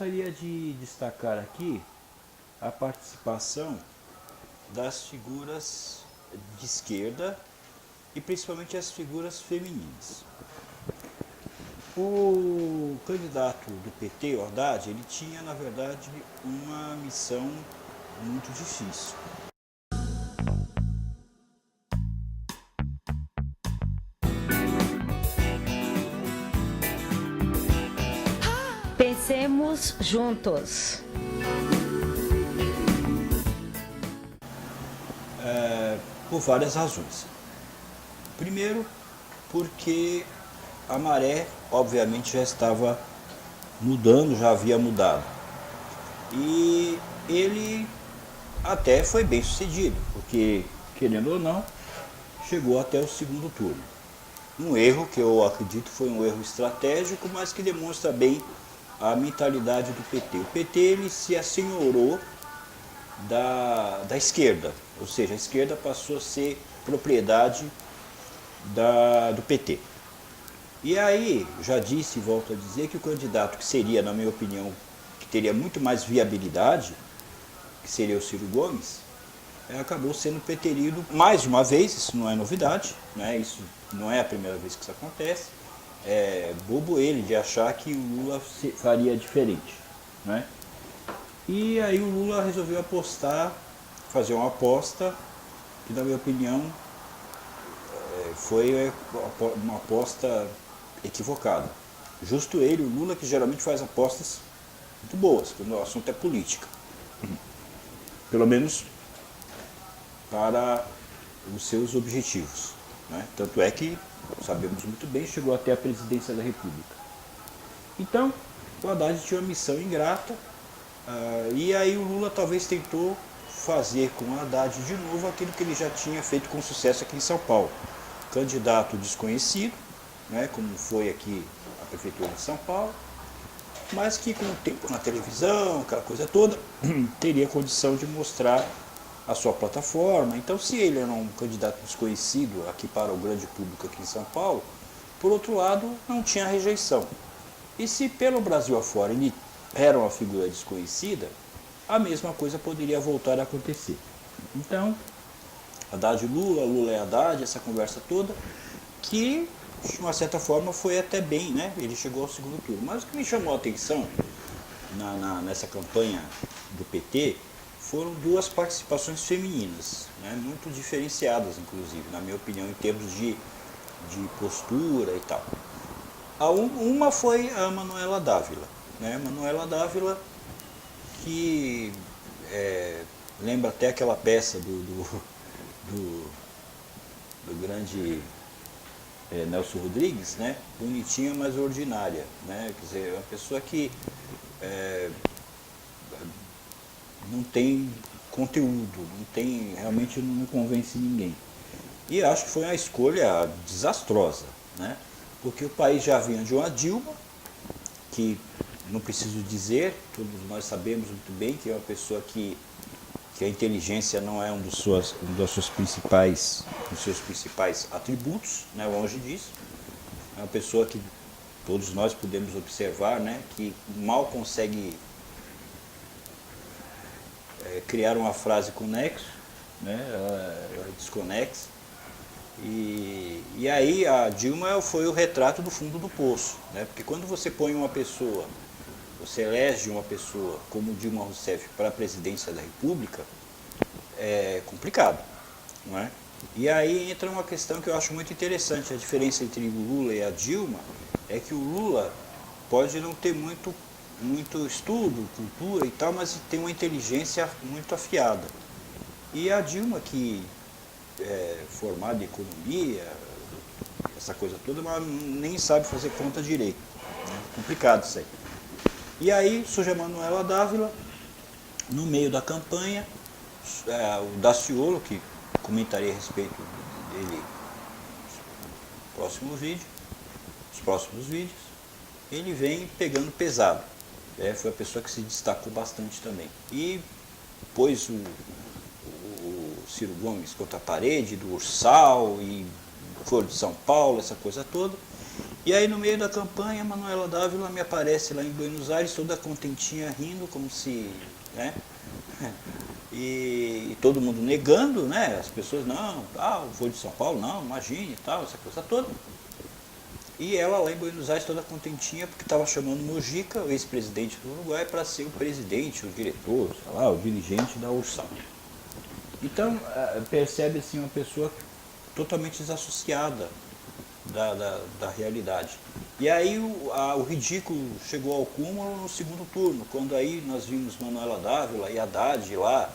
gostaria de destacar aqui a participação das figuras de esquerda e principalmente as figuras femininas. O candidato do PT, o Haddad, ele tinha, na verdade, uma missão muito difícil. Pensemos juntos. Por várias razões. Primeiro, porque a maré, obviamente, já estava mudando, já havia mudado. E ele até foi bem sucedido, porque, querendo ou não, chegou até o segundo turno. Um erro que eu acredito foi um erro estratégico, mas que demonstra bem a mentalidade do PT. O PT ele se assenhorou da esquerda, ou seja, a esquerda passou a ser propriedade do PT. E aí, já disse e volto a dizer que o candidato que seria, na minha opinião, que teria muito mais viabilidade, que seria o Ciro Gomes, acabou sendo preterido mais uma vez. Isso não é novidade, né? Isso não é a primeira vez que isso acontece. É bobo ele de achar que o Lula faria diferente, né? E aí o Lula resolveu apostar, fazer uma aposta que, na minha opinião, foi uma aposta equivocada. Justo ele, o Lula, que geralmente faz apostas muito boas, quando o assunto é política. Pelo menos para os seus objetivos, né? Tanto é que, sabemos muito bem, chegou até a presidência da República. Então, o Haddad tinha uma missão ingrata, e aí o Lula talvez tentou fazer com o Haddad de novo aquilo que ele já tinha feito com sucesso aqui em São Paulo. Candidato desconhecido, né, como foi aqui a Prefeitura de São Paulo, mas que com o tempo na televisão, aquela coisa toda, teria condição de mostrar a sua plataforma. Então, se ele era um candidato desconhecido aqui para o grande público aqui em São Paulo, por outro lado, não tinha rejeição. E se pelo Brasil afora ele era uma figura desconhecida, a mesma coisa poderia voltar a acontecer. Então, Haddad Lula, Lula é Haddad, essa conversa toda, que de uma certa forma foi até bem, né? Ele chegou ao segundo turno. Mas o que me chamou a atenção nessa campanha do PT foram duas participações femininas, né? Muito diferenciadas, inclusive, na minha opinião, em termos de postura e tal. Uma foi a Manuela Dávila, né? Manuela Dávila, que lembra até aquela peça do grande Nelson Rodrigues, né? Bonitinha, mas ordinária, né? Quer dizer, é uma pessoa que não tem conteúdo, realmente não convence ninguém. E acho que foi uma escolha desastrosa, né? Porque o país já vinha de uma Dilma, que não preciso dizer, todos nós sabemos muito bem que é uma pessoa que a inteligência não é um dos seus principais atributos, né? Longe disso. É uma pessoa que todos nós podemos observar, né? Que mal consegue criar uma frase com nexo, né? Ela é desconexa. E aí a Dilma foi o retrato do fundo do poço, né? Porque quando você põe uma pessoa, você elege uma pessoa como Dilma Rousseff para a presidência da República, é complicado, não é? E aí entra uma questão que eu acho muito interessante. A diferença entre o Lula e a Dilma é que o Lula pode não ter muito estudo, cultura e tal, mas tem uma inteligência muito afiada. E a Dilma, que é formada em economia, essa coisa toda, mas nem sabe fazer conta direito, né? Complicado isso aí. E aí surge a Manuela Dávila, no meio da campanha, o Daciolo, que comentarei a respeito dele nos próximos vídeos, ele vem pegando pesado. Foi a pessoa que se destacou bastante também. E pôs o Ciro Gomes contra a parede, do Ursal e Folha de São Paulo, essa coisa toda. E aí no meio da campanha, a Manuela Dávila me aparece lá em Buenos Aires, toda contentinha, rindo, como se, né? E todo mundo negando, né? As pessoas, não, tal, vou de São Paulo, não, imagine, tal, essa coisa toda. E ela lá em Buenos Aires toda contentinha, porque estava chamando Mujica, o ex-presidente do Uruguai, para ser o presidente, o diretor, sei lá, o dirigente da Ursal. Então, percebe assim uma pessoa totalmente desassociada da realidade. E aí o ridículo chegou ao cúmulo no segundo turno, quando aí nós vimos Manuela Dávila e Haddad lá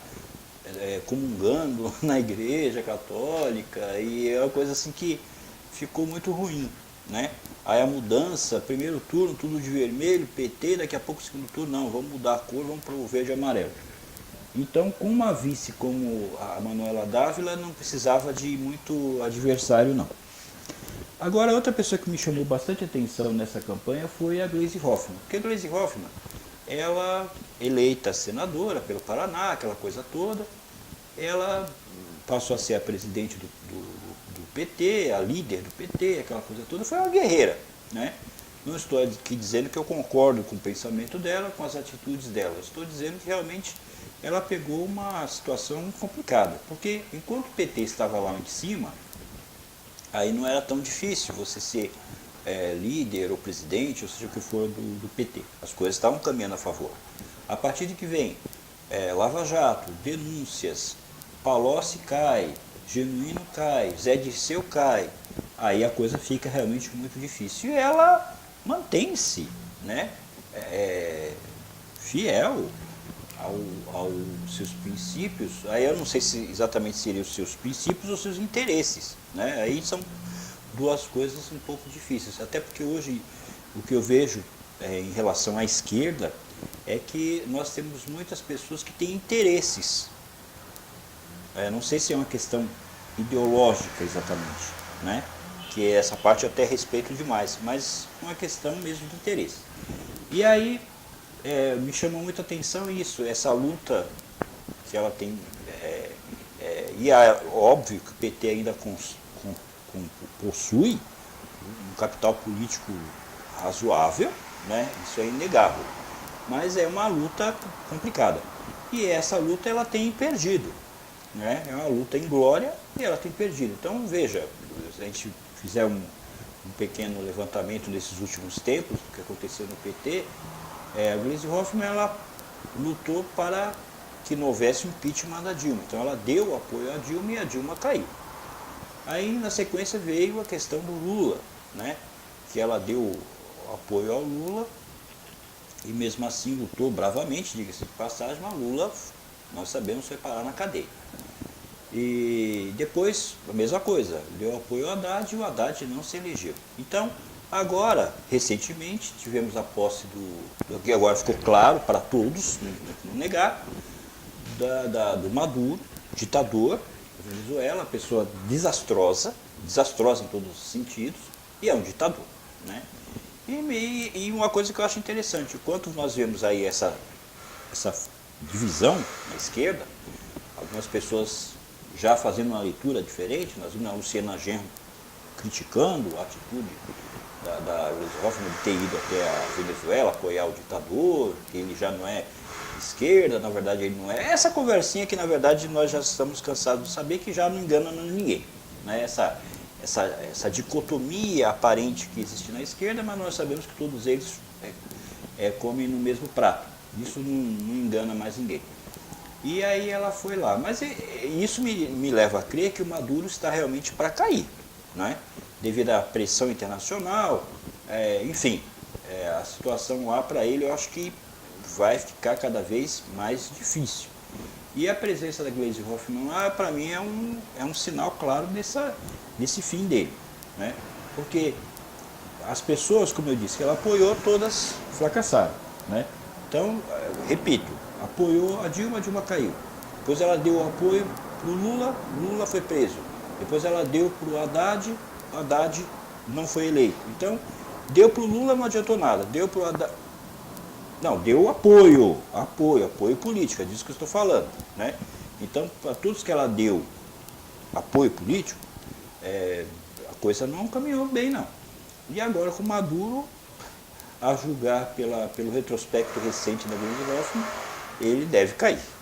comungando na igreja católica, e é uma coisa assim que ficou muito ruim, né? Aí a mudança, primeiro turno, tudo de vermelho, PT, daqui a pouco segundo turno, não, vamos mudar a cor, vamos para o verde e amarelo. Então, com uma vice como a Manuela Dávila, não precisava de muito adversário, não. Agora, outra pessoa que me chamou bastante atenção nessa campanha foi a Gleisi Hoffmann. Porque a Gleisi Hoffmann, ela, eleita senadora pelo Paraná, aquela coisa toda, ela passou a ser a presidente do PT, a líder do PT, aquela coisa toda, foi uma guerreira, né? Não estou aqui dizendo que eu concordo com o pensamento dela, com as atitudes dela. Estou dizendo que realmente ela pegou uma situação complicada. Porque enquanto o PT estava lá em cima, aí não era tão difícil você ser líder ou presidente, ou seja o que for do PT. As coisas estavam caminhando a favor. A partir de que vem Lava Jato, denúncias, Palocci cai, Genuíno cai, Zé Dirceu cai, aí a coisa fica realmente muito difícil. E ela mantém-se, né, fiel aos seus princípios. Aí eu não sei se exatamente seriam os seus princípios ou os seus interesses, né? Aí são duas coisas um pouco difíceis, até porque hoje o que eu vejo em relação à esquerda é que nós temos muitas pessoas que têm interesses. Não sei se é uma questão ideológica exatamente, né? Que essa parte eu até respeito demais, mas uma questão mesmo de interesse. E aí me chamou muita atenção isso, essa luta que ela tem, e é óbvio que o PT ainda possui um capital político razoável, né? Isso é inegável, mas é uma luta complicada. E essa luta ela tem perdido, né? É uma luta em glória e ela tem perdido. Então veja, se a gente fizer um pequeno levantamento desses últimos tempos, do que aconteceu no PT, a Gleisi Hoffmann ela lutou para que não houvesse impeachment da Dilma. Então ela deu apoio à Dilma e a Dilma caiu. Aí na sequência veio a questão do Lula, né? Que ela deu apoio ao Lula e mesmo assim lutou bravamente, diga-se de passagem, mas Lula, nós sabemos, foi parar na cadeia. E depois, a mesma coisa, deu apoio ao Haddad e o Haddad não se elegeu. Então, agora, recentemente, tivemos a posse do que agora ficou claro para todos, não negar, do Maduro, ditador da Venezuela, pessoa desastrosa em todos os sentidos, e é um ditador, né? E uma coisa que eu acho interessante, enquanto nós vemos aí essa divisão na esquerda, algumas pessoas já fazendo uma leitura diferente, nós vimos a Luciana Genro criticando a atitude da Gleisi Hoffmann de ter ido até a Venezuela apoiar o ditador, que ele já não é esquerda, na verdade ele não é. Essa conversinha que na verdade nós já estamos cansados de saber, que já não engana ninguém, né? Essa dicotomia aparente que existe na esquerda, mas nós sabemos que todos eles comem no mesmo prato. Isso não engana mais ninguém. E aí ela foi lá. Mas isso me leva a crer que o Maduro está realmente para cair, né? Devido à pressão internacional, enfim, a situação lá para ele eu acho que vai ficar cada vez mais difícil. E a presença da Gleisi Hoffmann lá, para mim, é um sinal claro desse fim dele, né? Porque as pessoas, como eu disse, que ela apoiou, todas fracassaram, né? Então, repito, apoiou a Dilma caiu. Depois ela deu apoio para o Lula foi preso. Depois ela deu para o Haddad não foi eleito. Então, deu para o Lula, não adiantou nada. Deu para o Haddad... Não, deu apoio político, é disso que eu estou falando, né? Então, para todos que ela deu apoio político, a coisa não caminhou bem, não. E agora com Maduro, a julgar pelo retrospecto recente da Venezuela, ele deve cair.